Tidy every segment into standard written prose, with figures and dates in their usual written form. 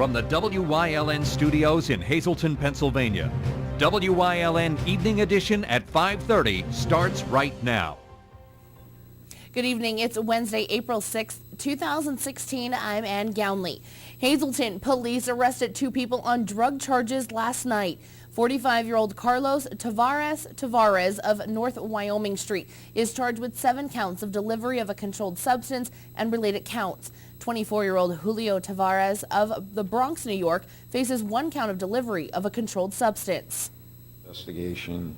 from the WYLN studios in Hazleton, Pennsylvania. WYLN Evening Edition at 5:30 starts right now. Good evening. It's Wednesday, April 6th, 2016. I'm Ann Gownley. Hazleton police arrested two people on drug charges last night. 45-year-old Carlos Tavares of North Wyoming Street is charged with 7 counts of delivery of a controlled substance and related counts. 24-year-old Julio Tavares of the Bronx, New York, faces 1 count of delivery of a controlled substance. Investigation,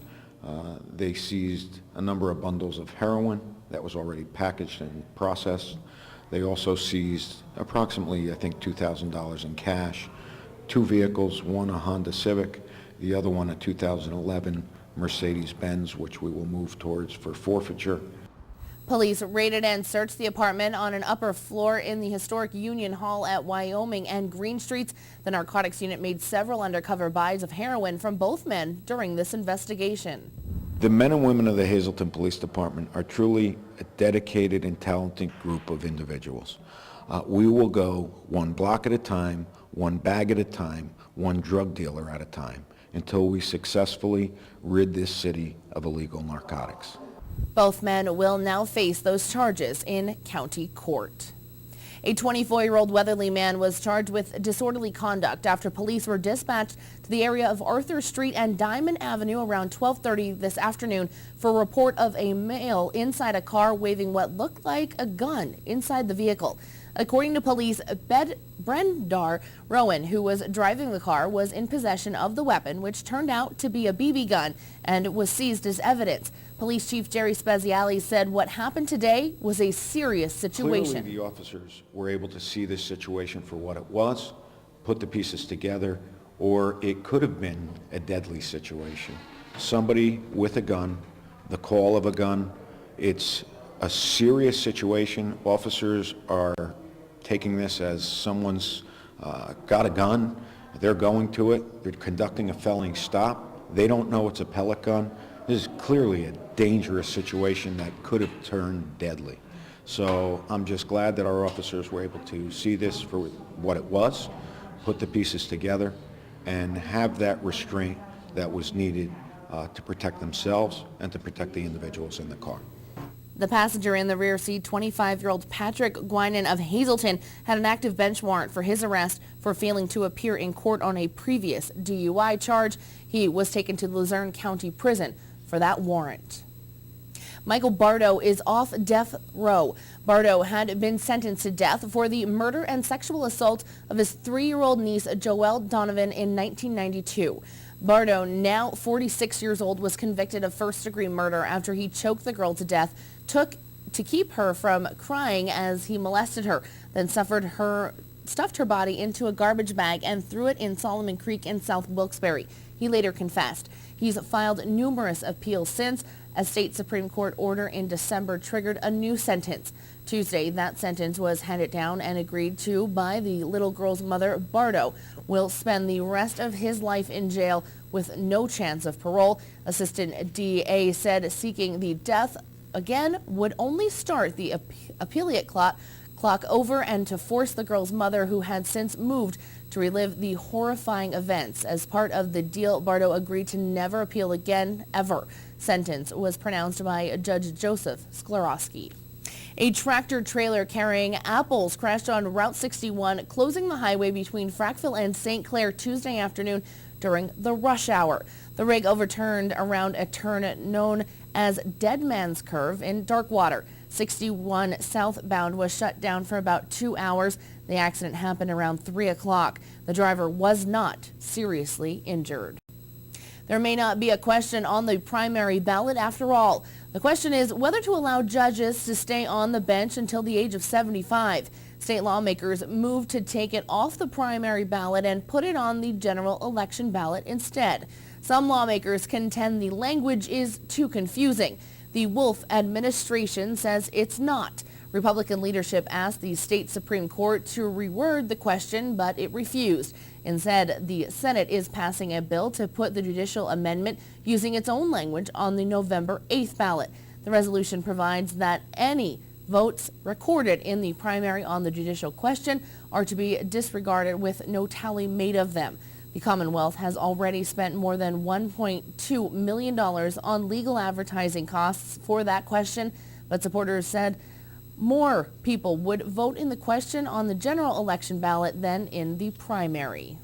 they seized a number of bundles of heroin that was already packaged and processed. They also seized approximately, I think, $2,000 in cash, 2 vehicles, one a Honda Civic, the other one a 2011 Mercedes-Benz, which we will move towards for forfeiture. Police raided and searched the apartment on an upper floor in the historic Union Hall at Wyoming and Green Streets. The narcotics unit made several undercover buys of heroin from both men during this investigation. The men and women of the Hazleton Police Department are truly a dedicated and talented group of individuals. We will go 1 block at a time, 1 bag at a time, 1 drug dealer at a time, until we successfully rid this city of illegal narcotics. Both men will now face those charges in county court. A 24-year-old Weatherly man was charged with disorderly conduct after police were dispatched to the area of Arthur Street and Diamond Avenue around 12:30 this afternoon for a report of a male inside a car waving what looked like a gun inside the vehicle. According to police, Brendar Rowan, who was driving the car, was in possession of the weapon, which turned out to be a BB gun and was seized as evidence. Police Chief Jerry Speziale said what happened today was a serious situation. Clearly, the officers were able to see this situation for what it was, put the pieces together, or it could have been a deadly situation. Somebody with a gun, the call of a gun, it's a serious situation. Officers are taking this as someone's got a gun, they're going to it, they're conducting a felony stop, they don't know it's a pellet gun. This is clearly a dangerous situation that could have turned deadly. So I'm just glad that our officers were able to see this for what it was, put the pieces together, and have that restraint that was needed to protect themselves and to protect the individuals in the car. The passenger in the rear seat, 25-year-old Patrick Guinan of Hazleton, had an active bench warrant for his arrest for failing to appear in court on a previous DUI charge. He was taken to Luzerne County Prison for that warrant. Michael Bardo is off death row. Bardo had been sentenced to death for the murder and sexual assault of his 3-year-old niece, Joelle Donovan, in 1992. Bardo, now 46 years old, was convicted of first-degree murder after he choked the girl to death, took to keep her from crying as he molested her, then stuffed her body into a garbage bag and threw it in Solomon Creek in South Wilkes-Barre. He later confessed. He's filed numerous appeals since. A state Supreme Court order in December triggered a new sentence. Tuesday, that sentence was handed down and agreed to by the little girl's mother. Bardo will spend the rest of his life in jail with no chance of parole. Assistant DA said seeking the death again would only start the appellate clock over and to force the girl's mother, who had since moved, to relive the horrifying events. As part of the deal, Bardo agreed to never appeal again, ever. Sentence was pronounced by Judge Joseph Sklarowski. A tractor trailer carrying apples crashed on Route 61, closing the highway between Frackville and St. Clair Tuesday afternoon during the rush hour. The rig overturned around a turn known as Dead Man's Curve in Darkwater. 61 southbound was shut down for about 2 hours. The accident happened around 3 o'clock. The driver was not seriously injured. There may not be a question on the primary ballot after all. The question is whether to allow judges to stay on the bench until the age of 75. State lawmakers moved to take it off the primary ballot and put it on the general election ballot instead. Some lawmakers contend the language is too confusing. The Wolf administration says it's not. Republican leadership asked the state Supreme Court to reword the question, but it refused. Instead, the Senate is passing a bill to put the judicial amendment using its own language on the November 8th ballot. The resolution provides that any Votes recorded in the primary on the judicial question are to be disregarded with no tally made of them. The Commonwealth has already spent more than $1.2 million on legal advertising costs for that question, but supporters said more people would vote in the question on the general election ballot than in the primary.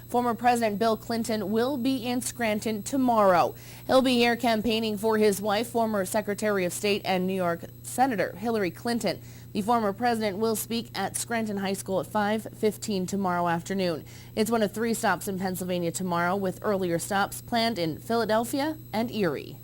Former President Bill Clinton will be in Scranton tomorrow. He'll be here campaigning for his wife, former Secretary of State and New York Senator Hillary Clinton. The former president will speak at Scranton High School at 5:15 tomorrow afternoon. It's one of 3 stops in Pennsylvania tomorrow, with earlier stops planned in Philadelphia and Erie.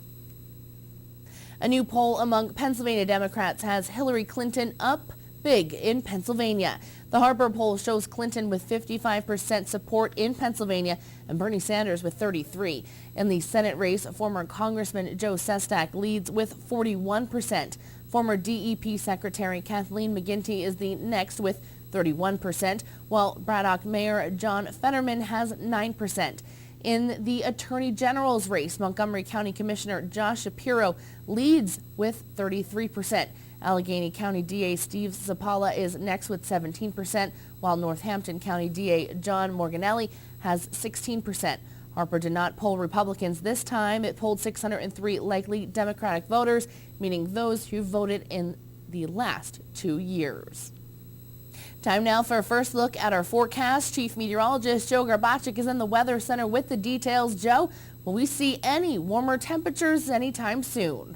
A new poll among Pennsylvania Democrats has Hillary Clinton up big in Pennsylvania. The Harper poll shows Clinton with 55% support in Pennsylvania and Bernie Sanders with 33%. In the Senate race, former Congressman Joe Sestak leads with 41%. Former DEP Secretary Kathleen McGinty is the next with 31%, while Braddock Mayor John Fetterman has 9%. In the Attorney General's race, Montgomery County Commissioner Josh Shapiro leads with 33%. Allegheny County DA Steve Zappala is next with 17%, while Northampton County DA John Morganelli has 16%. Harper did not poll Republicans this time. It polled 603 likely Democratic voters, meaning those who voted in the last 2 years. Time now for a first look at our forecast. Chief Meteorologist Joe Garbaczyk is in the Weather Center with the details. Joe, will we see any warmer temperatures anytime soon?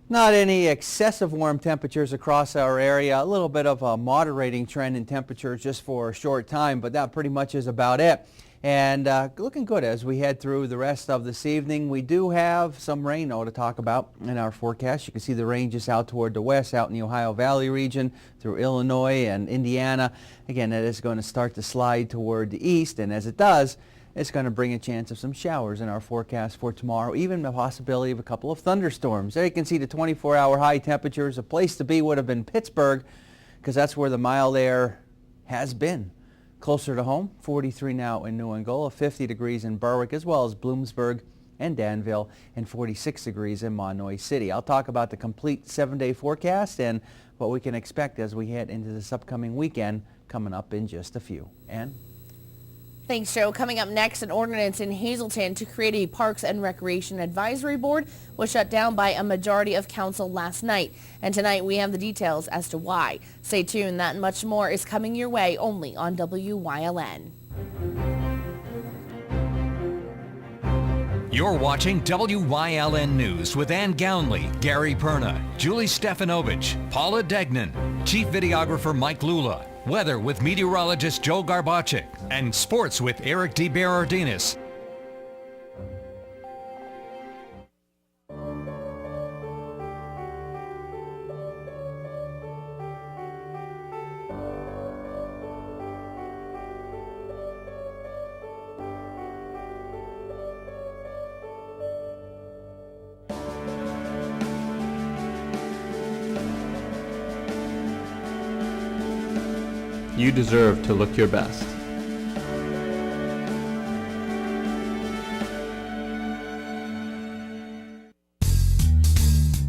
Not any excessive warm temperatures across our area. A little bit of a moderating trend in temperatures just for a short time, but that pretty much is about it. And looking good as we head through the rest of this evening. We do have some rain, though, to talk about in our forecast. You can see the ranges out toward the west, out in the Ohio Valley region, through Illinois and Indiana. Again, it is going to start to slide toward the east, and as it does, it's going to bring a chance of some showers in our forecast for tomorrow, even the possibility of a couple of thunderstorms. There you can see the 24-hour high temperatures. A place to be would have been Pittsburgh, because that's where the mild air has been. Closer to home, 43 now in New Angola, 50 degrees in Berwick, as well as Bloomsburg and Danville, and 46 degrees in Monoy City. I'll talk about the complete 7-day forecast and what we can expect as we head into this upcoming weekend coming up in just a few. Ann? Thanks, Joe. Coming up next, an ordinance in Hazleton to create a Parks and Recreation Advisory Board was shut down by a majority of council last night. And tonight we have the details as to why. Stay tuned. That and much more is coming your way only on WYLN. You're watching WYLN News with Ann Gownley, Gary Perna, Julie Stefanovich, Paula Degnan, Chief Videographer Mike Lula, weather with meteorologist Joe Garbaczyk, and sports with Eric DeBerardinis. You deserve to look your best.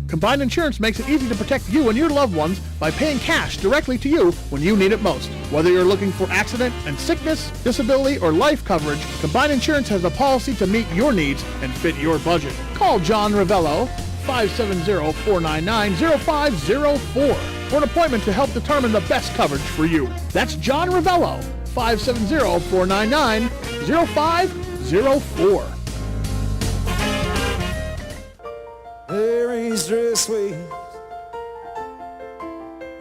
Combined Insurance makes it easy to protect you and your loved ones by paying cash directly to you when you need it most. Whether you're looking for accident and sickness, disability, or life coverage, Combined Insurance has a policy to meet your needs and fit your budget. Call John Ravello, 570-499-0504 for an appointment to help determine the best coverage for you. That's John Ravello, 570-499-0504. Mary's dress sweet,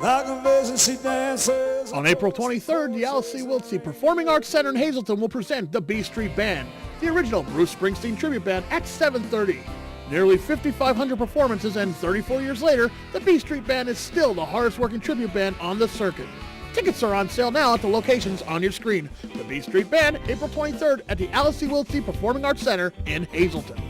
like a vision she dances. On April 23rd, the Alice Wiltsey Performing Arts Center in Hazleton will present the B Street Band, the original Bruce Springsteen tribute band, at 7:30. Nearly 5,500 performances and 34 years later, the B Street Band is still the hardest working tribute band on the circuit. Tickets are on sale now at the locations on your screen. The B Street Band, April 23rd at the Alice Wiltsey Performing Arts Center in Hazleton.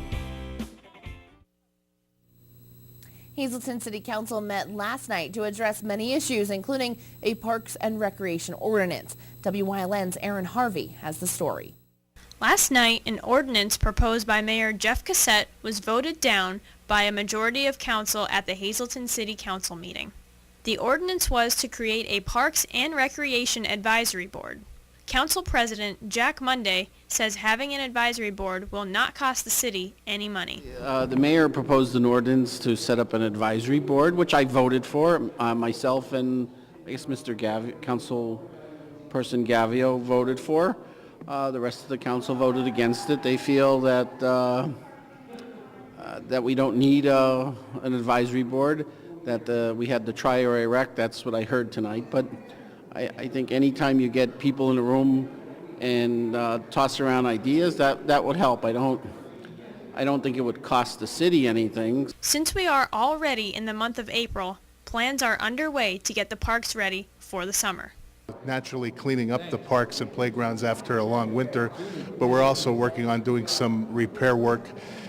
Hazleton City Council met last night to address many issues, including a Parks and Recreation ordinance. WYLN's Aaron Harvey has the story. Last night, an ordinance proposed by Mayor Jeff Cassett was voted down by a majority of council at the Hazleton City Council meeting. The ordinance was to create a Parks and Recreation Advisory Board. Council President Jack Monday says having an advisory board will not cost the city any money. The mayor proposed an ordinance to set up an advisory board, which I voted for. Myself and I guess Mr. Councilperson Gavio voted for. The rest of the council voted against it. They feel that that we don't need an advisory board, that we had the try or erect. That's what I heard tonight. But I think anytime you get people in a room and toss around ideas, that would help. I don't think it would cost the city anything. Since we are already in the month of April, plans are underway to get the parks ready for the summer. Naturally cleaning up the parks and playgrounds after a long winter, but we're also working on doing some repair work.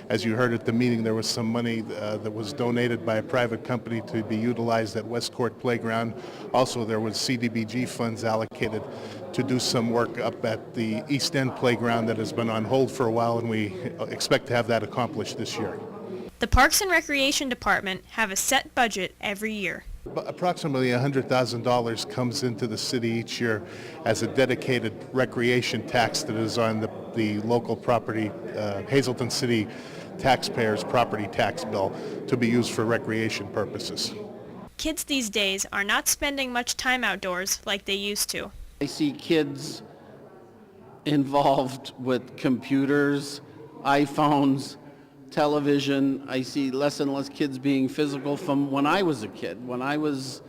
As you heard at the meeting, there was some money that was donated by a private company to be utilized at West Court Playground. Also, there was CDBG funds allocated to do some work up at the East End Playground that has been on hold for a while, and we expect to have that accomplished this year. The Parks and Recreation Department have a set budget every year. Approximately $100,000 comes into the city each year as a dedicated recreation tax that is on the local property, Hazleton City taxpayers' property tax bill to be used for recreation purposes. Kids these days are not spending much time outdoors like they used to. I see kids involved with computers, iPhones, television. I see less and less kids being physical from when I was a kid. When I was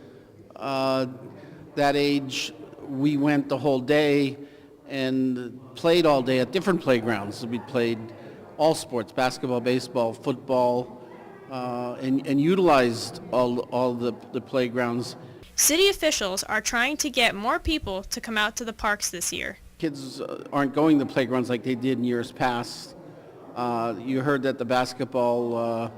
that age, we went the whole day and played all day at different playgrounds. We played all sports, basketball, baseball, football, and utilized all the playgrounds. City officials are trying to get more people to come out to the parks this year. Kids aren't going to playgrounds like they did in years past. You heard that the basketball,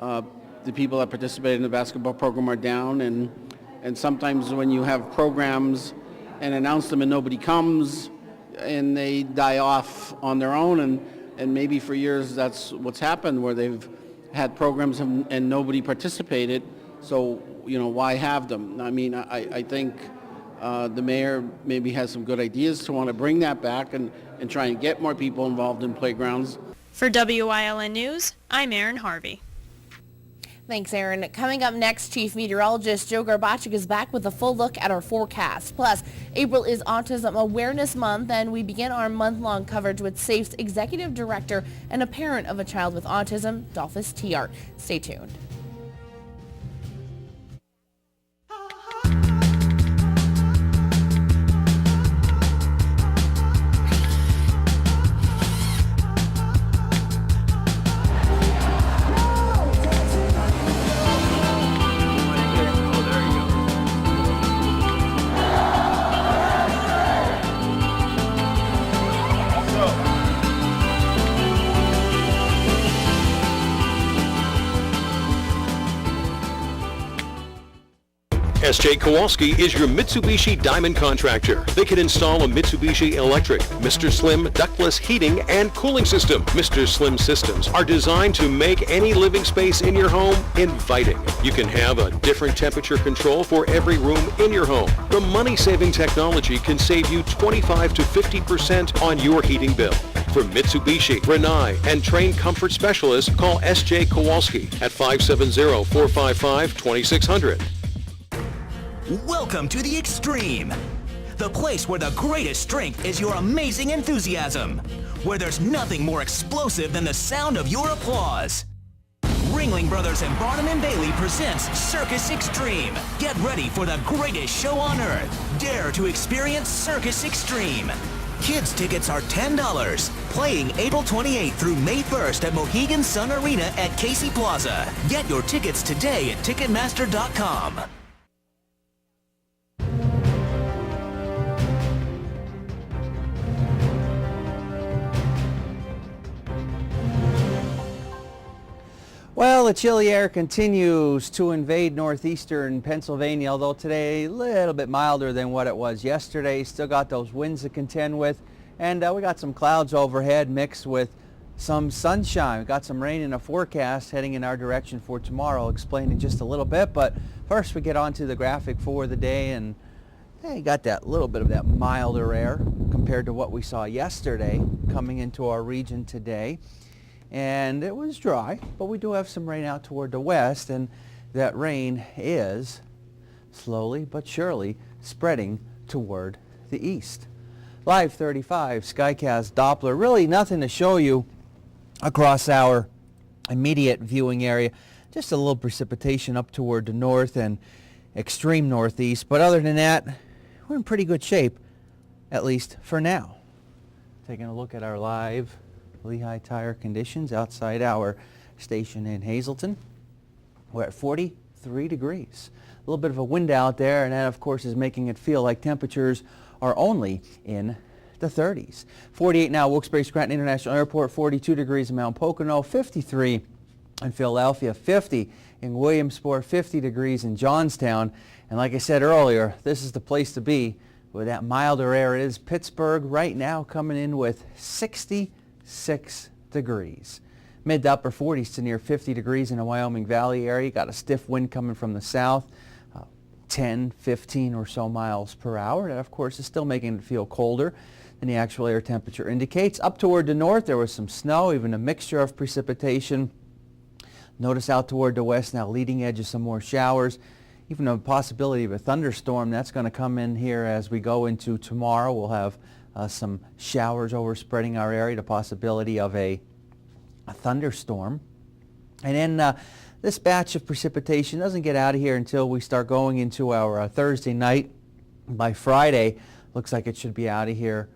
the people that participate in the basketball program are down, and sometimes when you have programs and announce them and nobody comes, and they die off on their own, and maybe for years that's what's happened, where they've had programs and nobody participated, so, you know, why have them? I mean, I think the mayor maybe has some good ideas to want to bring that back and try and get more people involved in playgrounds. For WYLN News, I'm Erin Harvey. Thanks, Erin. Coming up next, Chief Meteorologist Joe Garbacik is back with a full look at our forecast. Plus, April is Autism Awareness Month, and we begin our month-long coverage with SAFE's Executive Director and a parent of a child with autism, Dolphus Tiart. Stay tuned. S.J. Kowalski is your Mitsubishi Diamond contractor. They can install a Mitsubishi Electric, Mr. Slim ductless heating and cooling system. Mr. Slim systems are designed to make any living space in your home inviting. You can have a different temperature control for every room in your home. The money-saving technology can save you 25 to 50% on your heating bill. For Mitsubishi, Rinnai, and trained comfort specialists, call S.J. Kowalski at 570-455-2600. Welcome to the Extreme, the place where the greatest strength is your amazing enthusiasm, where there's nothing more explosive than the sound of your applause. Ringling Brothers and Barnum & Bailey presents Circus Extreme. Get ready for the greatest show on earth. Dare to experience Circus Extreme. Kids tickets are $10, playing April 28th through May 1st at Mohegan Sun Arena at Casey Plaza. Get your tickets today at Ticketmaster.com. Well, the chilly air continues to invade northeastern Pennsylvania, although today a little bit milder than what it was yesterday. Still got those winds to contend with, And we got some clouds overhead mixed with some sunshine. We got some rain in the forecast heading in our direction for tomorrow. I'll explain in just a little bit, but first we get on to the graphic for the day, and you got that little bit of that milder air compared to what we saw yesterday coming into our region today. And it was dry, but we do have some rain out toward the west, and that rain is slowly but surely spreading toward the east. Live 35, Skycast Doppler. Really nothing to show you across our immediate viewing area. Just a little precipitation up toward the north and extreme northeast. But other than that, we're in pretty good shape, at least for now. Taking a look at our live Lehigh Tire conditions outside our station in Hazleton. We're at 43 degrees. A little bit of a wind out there, and that of course is making it feel like temperatures are only in the 30s. 48 now, Wilkes-Barre Scranton International Airport, 42 degrees in Mount Pocono, 53 in Philadelphia, 50 in Williamsport, 50 degrees in Johnstown. And like I said earlier, this is the place to be where that milder air is. Pittsburgh right now coming in with 66 degrees. Mid to upper 40s to near 50 degrees in the Wyoming Valley area. Got a stiff wind coming from the south. 10, 15 or so miles per hour. That, of course, is still making it feel colder than the actual air temperature indicates. Up toward the north, there was some snow, even a mixture of precipitation. Notice out toward the west now, leading edge of some more showers. Even a possibility of a thunderstorm. That's going to come in here as we go into tomorrow. We'll have some showers overspreading our area, the possibility of a thunderstorm. And then this batch of precipitation doesn't get out of here until we start going into our Thursday night. By Friday, looks like it should be out of here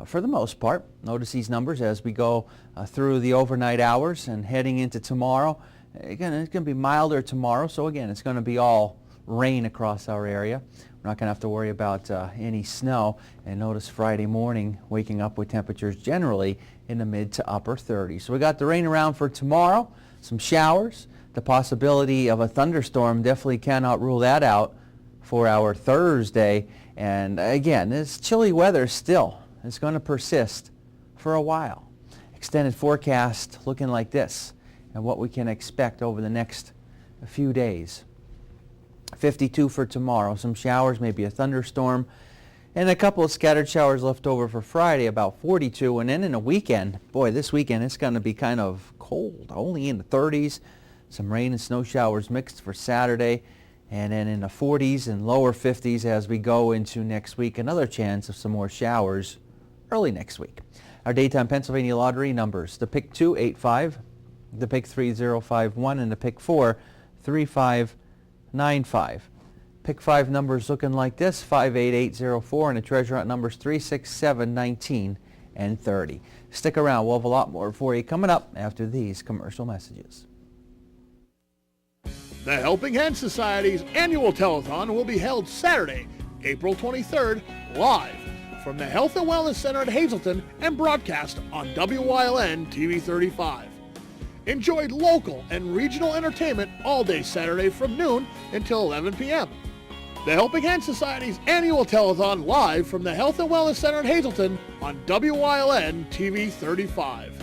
for the most part. Notice these numbers as we go through the overnight hours and heading into tomorrow. Again, it's going to be milder tomorrow, so again, it's going to be all rain across our area. We're not going to have to worry about any snow. And notice Friday morning waking up with temperatures generally in the mid to upper 30s. So we got the rain around for tomorrow, some showers. The possibility of a thunderstorm, definitely cannot rule that out for our Thursday. And again, this chilly weather still is going to persist for a while. Extended forecast looking like this and what we can expect over the next few days. 52 for tomorrow. Some showers, maybe a thunderstorm, and a couple of scattered showers left over for Friday, about 42. And then in the weekend, boy, this weekend it's going to be kind of cold, only in the 30s. Some rain and snow showers mixed for Saturday, and then in the 40s and lower 50s as we go into next week. Another chance of some more showers early next week. Our daytime Pennsylvania lottery numbers: the pick 285, the pick 3051, and the pick 4 3595. Pick 5 numbers looking like this: 58804, and the treasure hunt numbers 3, 6, 7, 19, and 30. Stick around. We'll have a lot more for you coming up after these commercial messages. The Helping Hand Society's annual telethon will be held Saturday, April 23rd, live from the Health and Wellness Center at Hazleton and broadcast on WYLN TV 35. Enjoy local and regional entertainment all day Saturday from noon until 11 p.m. The Helping Hand Society's annual telethon live from the Health and Wellness Center at Hazleton on WYLN TV 35.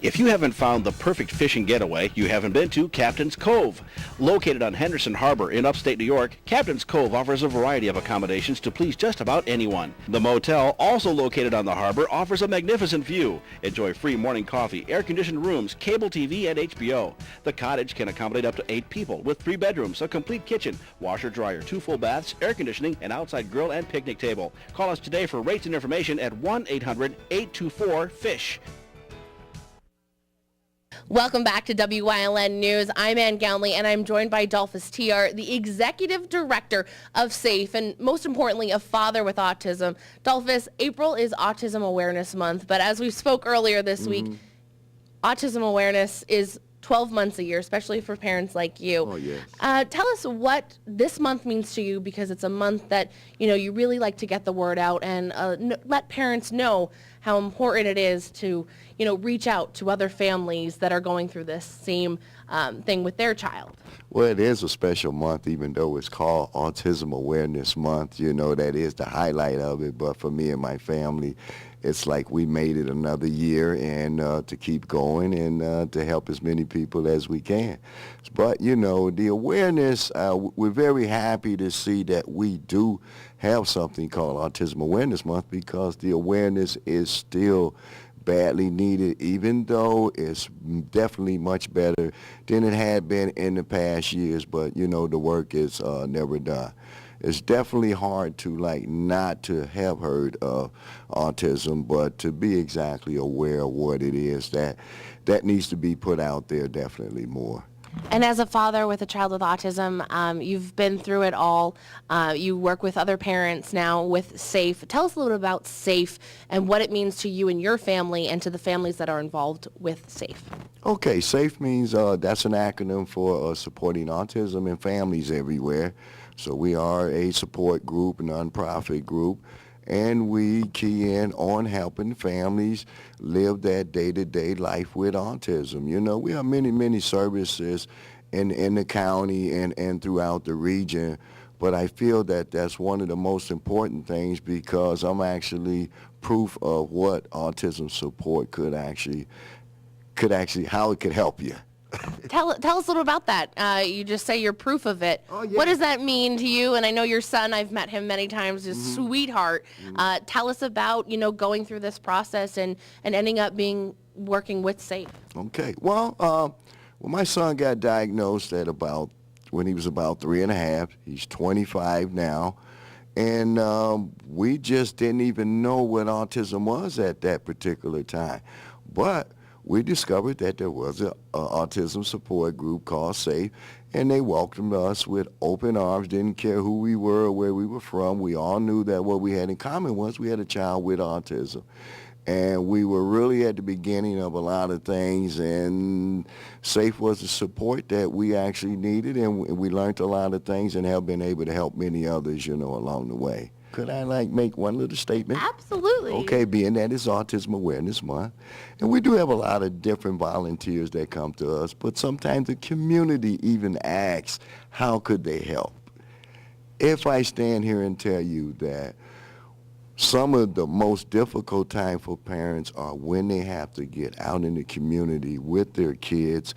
If you haven't found the perfect fishing getaway, you haven't been to Captain's Cove. Located on Henderson Harbor in upstate New York, Captain's Cove offers a variety of accommodations to please just about anyone. The motel, also located on the harbor, offers a magnificent view. Enjoy free morning coffee, air-conditioned rooms, cable TV, and HBO. The cottage can accommodate up to 8 people with 3 bedrooms, a complete kitchen, washer-dryer, 2 full baths, air conditioning, and outside grill and picnic table. Call us today for rates and information at 1-800-824-FISH. Welcome back to WYLN News. I'm Ann Gownley, and I'm joined by Dolphus Tiar, the Executive Director of SAFE, and most importantly, a father with autism. Dolphus, April is Autism Awareness Month, but as we spoke earlier this week, autism awareness is 12 months a year, especially for parents like you. Oh, yes. Tell us what this month means to you, because it's a month that, you really like to get the word out and let parents know how important it is to, reach out to other families that are going through this same thing with their child. Well, it is a special month, even though it's called Autism Awareness Month. That is the highlight of it. But for me and my family, it's like we made it another year, and to keep going and to help as many people as we can. But, the awareness, we're very happy to see that we do have something called Autism Awareness Month, because the awareness is still badly needed, even though it's definitely much better than it had been in the past years. But, the work is never done. It's definitely hard to not to have heard of autism, but to be exactly aware of what it is, that needs to be put out there definitely more. And as a father with a child with autism, you've been through it all. You work with other parents now with SAFE. Tell us a little bit about SAFE and what it means to you and your family and to the families that are involved with SAFE. Okay, SAFE means that's an acronym for supporting autism in families everywhere. So we are a support group, a nonprofit group, and we key in on helping families live that day-to-day life with autism. We have many, many services in the county and throughout the region, but I feel that that's one of the most important things, because I'm actually proof of what autism support could actually, how it could help you. Tell us a little about that. You just say you're proof of it. Oh, yeah. What does that mean to you? And I know your son, I've met him many times, is a sweetheart. Tell us about, going through this process and ending up working with SAFE. Okay. Well, my son got diagnosed when he was about 3.5. He's 25 now. And we just didn't even know what autism was at that particular time. But we discovered that there was an autism support group called SAFE, and they welcomed us with open arms, didn't care who we were or where we were from. We all knew that what we had in common was we had a child with autism. And we were really at the beginning of a lot of things, and SAFE was the support that we actually needed, and we learned a lot of things and have been able to help many others, along the way. Could I make one little statement? Absolutely. Okay, being that it's Autism Awareness Month, and we do have a lot of different volunteers that come to us, but sometimes the community even asks, how could they help? If I stand here and tell you that some of the most difficult time for parents are when they have to get out in the community with their kids,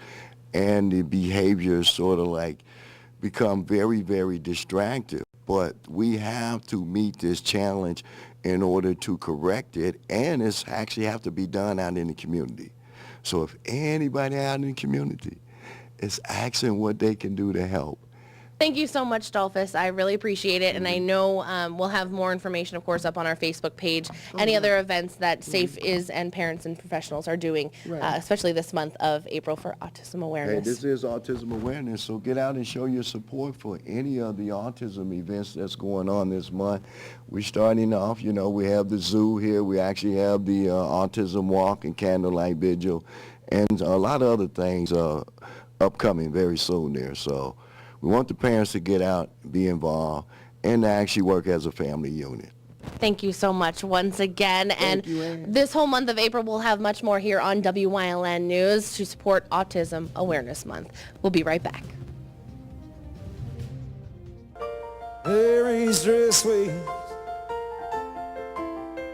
and the behaviors sort of become very, very distractive. But we have to meet this challenge in order to correct it, and it's actually have to be done out in the community. So if anybody out in the community is asking what they can do to help. Thank you so much, Dolphus. I really appreciate it, and I know we'll have more information, of course, up on our Facebook page. Any other events that SAFE is and parents and professionals are doing, especially this month of April for Autism Awareness. Hey, this is Autism Awareness, so get out and show your support for any of the autism events that's going on this month. We're starting off, we have the zoo here. We actually have the Autism Walk and Candlelight Vigil, and a lot of other things upcoming very soon there. So we want the parents to get out, be involved, and to actually work as a family unit. Thank you so much once again. Thank you, this whole month of April, we'll have much more here on WYLN News to support Autism Awareness Month. We'll be right back. Mary's dress sweet,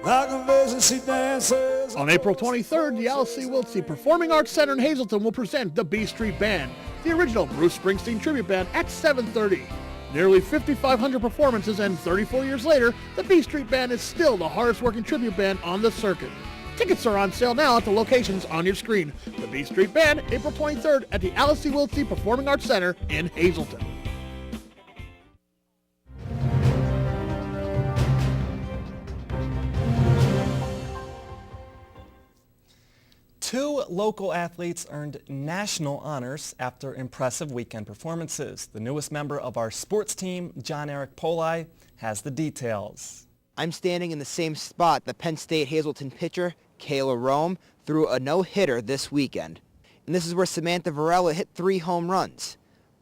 like a vision she dances. On April 23rd, the Alice Wiltsey Performing Arts Center in Hazleton will present the B Street Band, the original Bruce Springsteen tribute band, at 7:30. Nearly 5,500 performances, and 34 years later, the B Street Band is still the hardest working tribute band on the circuit. Tickets are on sale now at the locations on your screen. The B Street Band, April 23rd at the Alice Wiltsey Performing Arts Center in Hazleton. Two local athletes earned national honors after impressive weekend performances. The newest member of our sports team, John Eric Poli, has the details. I'm standing in the same spot the Penn State Hazleton pitcher, Kayla Rome, threw a no-hitter this weekend. And this is where Samantha Varela hit 3 home runs.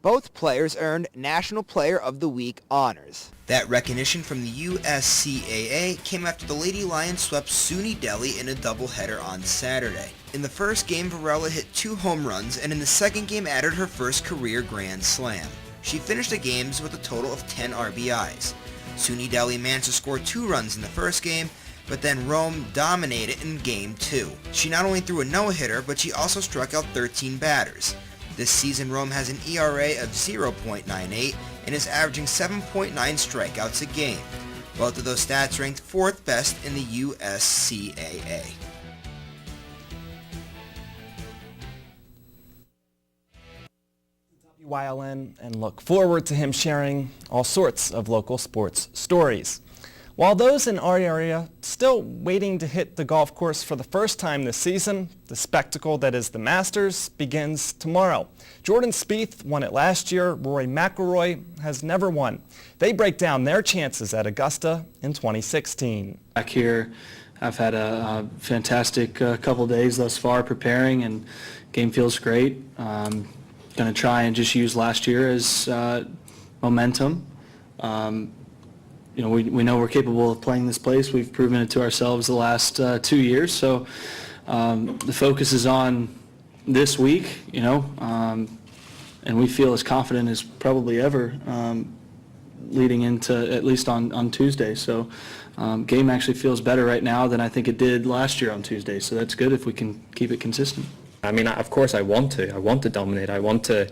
Both players earned National Player of the Week honors. That recognition from the USCAA came after the Lady Lions swept SUNY Deli in a doubleheader on Saturday. In the first game, Varela hit 2 home runs, and in the second game added her first career grand slam. She finished the games with a total of 10 RBIs. SUNY Deli managed to score 2 runs in the first game, but then Rome dominated in Game 2. She not only threw a no-hitter, but she also struck out 13 batters. This season, Rome has an ERA of 0.98 and is averaging 7.9 strikeouts a game. Both of those stats ranked 4th best in the USCAA. WYLN, and look forward to him sharing all sorts of local sports stories. While those in our area still waiting to hit the golf course for the first time this season, the spectacle that is the Masters begins tomorrow. Jordan Spieth won it last year. Rory McIlroy has never won. They break down their chances at Augusta in 2016. Back here, I've had a fantastic couple days thus far preparing, and game feels great. Going to try and just use last year as momentum. You know, we know we're capable of playing this place. We've proven it to ourselves the last 2 years. So the focus is on this week, you know, and we feel as confident as probably ever leading into at least on Tuesday. So game actually feels better right now than I think it did last year on Tuesday. So that's good if we can keep it consistent. I mean, of course I want to dominate. I want to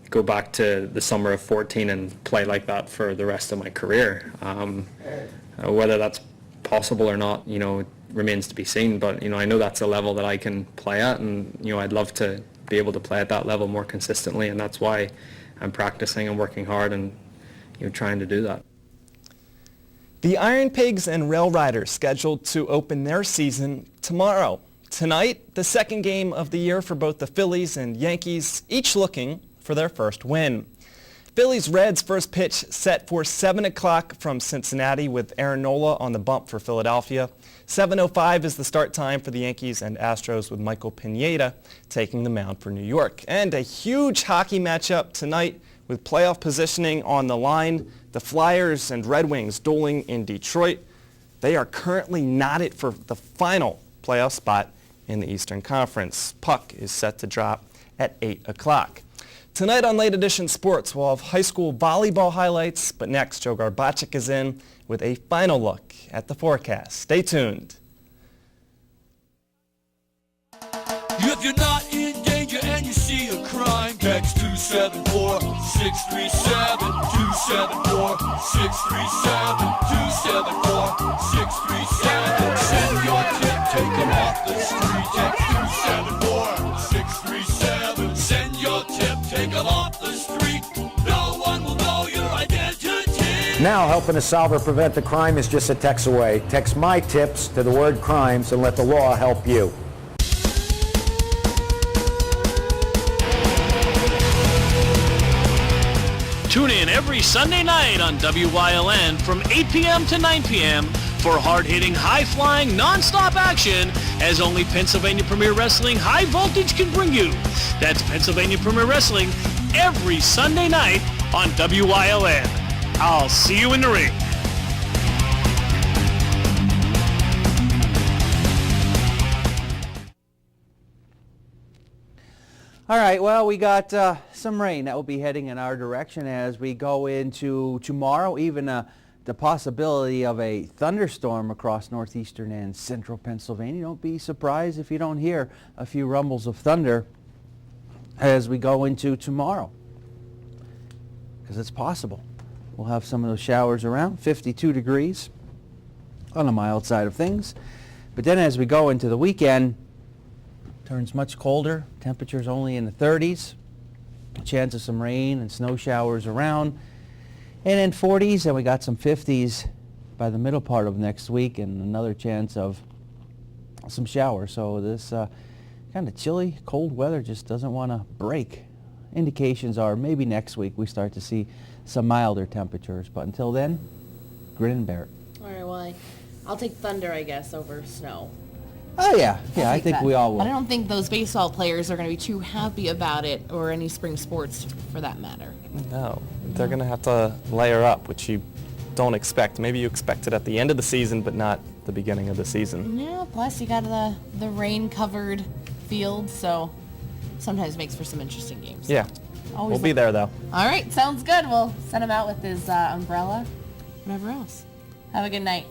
go back to the summer of 14 and play like that for the rest of my career. Whether that's possible or not, you know, remains to be seen. But, you know, I know that's a level that I can play at, and, you know, I'd love to be able to play at that level more consistently, and that's why I'm practicing and working hard and, you know, trying to do that. The Iron Pigs and Rail Riders scheduled to open their season tomorrow. Tonight, the second game of the year for both the Phillies and Yankees, each looking for their first win. Phillies Reds first pitch set for 7 o'clock from Cincinnati with Aaron Nola on the bump for Philadelphia. 7:05 is the start time for the Yankees and Astros with Michael Pineda taking the mound for New York. And a huge hockey matchup tonight with playoff positioning on the line. The Flyers and Red Wings dueling in Detroit. They are currently knotted for the final playoff spot in the Eastern Conference. Puck is set to drop at 8 o'clock. Tonight on Late Edition Sports, we'll have high school volleyball highlights, but next, Joe Garbacik is in with a final look at the forecast. Stay tuned. If you're not in danger and you see a crime, text 274-637, 274-637, 274-637. Send your tip, take them off the street. Text 274-637. Send your tip, take them off the street. No one will know your identity. Now helping to solve or prevent the crime is just a text away. Text my tips to the word crimes and let the law help you. Tune in every Sunday night on WYLN from 8 p.m. to 9 p.m. for hard-hitting, high-flying, non-stop action as only Pennsylvania Premier Wrestling High Voltage can bring you. That's Pennsylvania Premier Wrestling every Sunday night on WYLN. I'll see you in the ring. All right, well, we got some rain that will be heading in our direction as we go into tomorrow, even the possibility of a thunderstorm across northeastern and central Pennsylvania. Don't be surprised if you don't hear a few rumbles of thunder as we go into tomorrow, because it's possible. We'll have some of those showers around, 52 degrees on the mild side of things. But then as we go into the weekend, turns much colder, temperatures only in the 30s, a chance of some rain and snow showers around, and then 40s, and we got some 50s by the middle part of next week, and another chance of some showers. So this kind of chilly, cold weather just doesn't want to break. Indications are maybe next week we start to see some milder temperatures, but until then, grin and bear it. All right, well, I'll take thunder, I guess, over snow. Oh yeah, I think that. we all will. But I don't think those baseball players are going to be too happy about it, or any spring sports for that matter. No, they're going to have to layer up, which you don't expect. Maybe you expect it at the end of the season, but not the beginning of the season. Yeah, plus you got the rain-covered field, so sometimes makes for some interesting games. Yeah, Always we'll be there though. All right, sounds good. We'll send him out with his umbrella, whatever else. Have a good night.